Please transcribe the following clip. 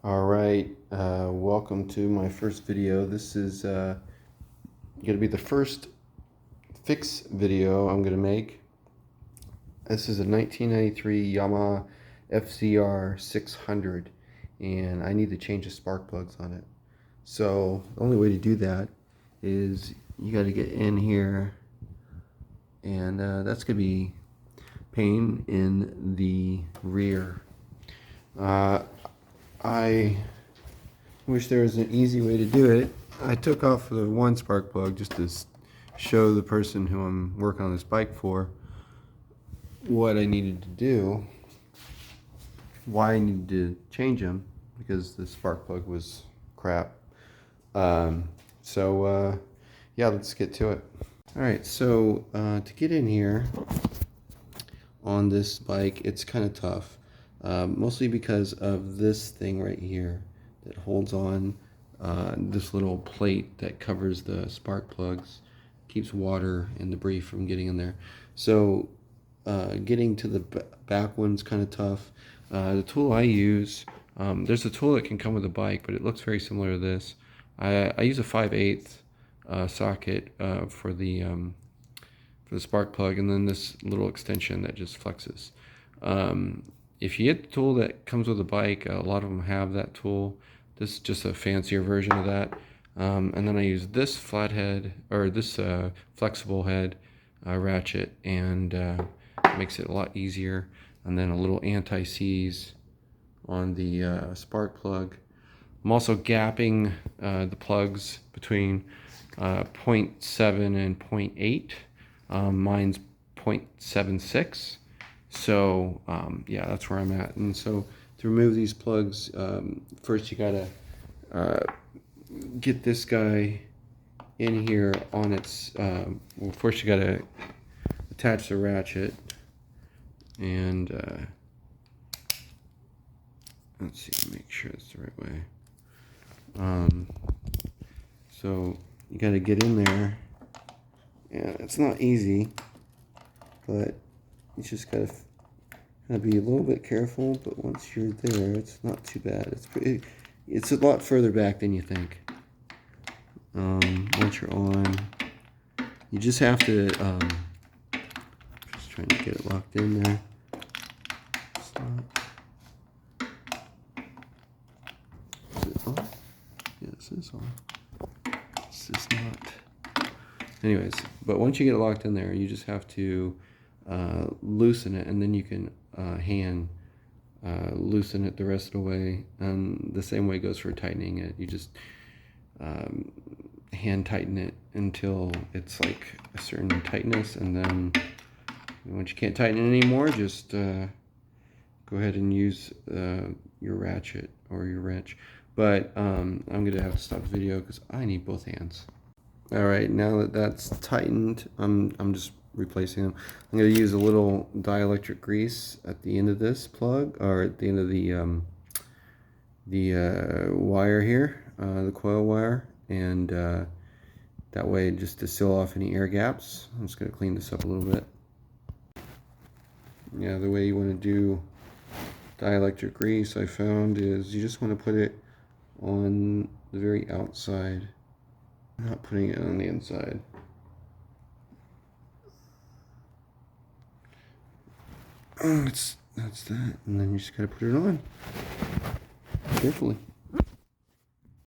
Alright, welcome to my first video. This is going to be the first fix video I'm going to make. This is a 1993 Yamaha FZR 600 and I need to change the spark plugs on it. So the only way to do that is you got to get in here, and that's going to be pain in the rear. I wish there was an easy way to do it. I took off the one spark plug just to show the person who I'm working on this bike for what I needed to do, why I needed to change them, because the spark plug was crap. Yeah, let's get to it. Alright, so to get in here on this bike, it's kind of tough. Mostly because of this thing right here that holds on, this little plate that covers the spark plugs, keeps water and debris from getting in there. So getting to the back one's kind of tough. The tool I use, there's a tool that can come with a bike, but it looks very similar to this. I use a 5/8 socket for the spark plug, and then this little extension that just flexes. If you get the tool that comes with a bike, a lot of them have that tool. This is just a fancier version of that. And then I use this flathead, or this flexible head ratchet, and it makes it a lot easier. And then a little anti-seize on the spark plug. I'm also gapping the plugs between 0.7 and 0.8. Mine's 0.76. So yeah, that's where I'm at. And so to remove these plugs, first you gotta get this guy in here on its well, first you gotta attach the ratchet, and let's see, make sure it's the right way. So you gotta get in there. Yeah, it's not easy, but you just gotta be a little bit careful. But once you're there, it's not too bad. It's a lot further back than you think. Once you're on, you just have to just trying to get it locked in there. Is it on? Yeah, this is on. This is not. Anyways, but once you get it locked in there, you just have to loosen it, and then you can hand loosen it the rest of the way. And the same way goes for tightening it. You just hand tighten it until it's like a certain tightness, and then once you can't tighten it anymore, just go ahead and use your ratchet or your wrench. But I'm gonna have to stop the video because I need both hands. Alright, now that that's tightened, I'm just replacing them. I'm going to use a little dielectric grease at the end of this plug, or at the end of the wire here, the coil wire, and that way just to seal off any air gaps. I'm just going to clean this up a little bit. Yeah, the way you want to do dielectric grease, I found, is you just want to put it on the very outside. I'm not putting it on the inside. Oh, that's that, and then you just gotta put it on carefully.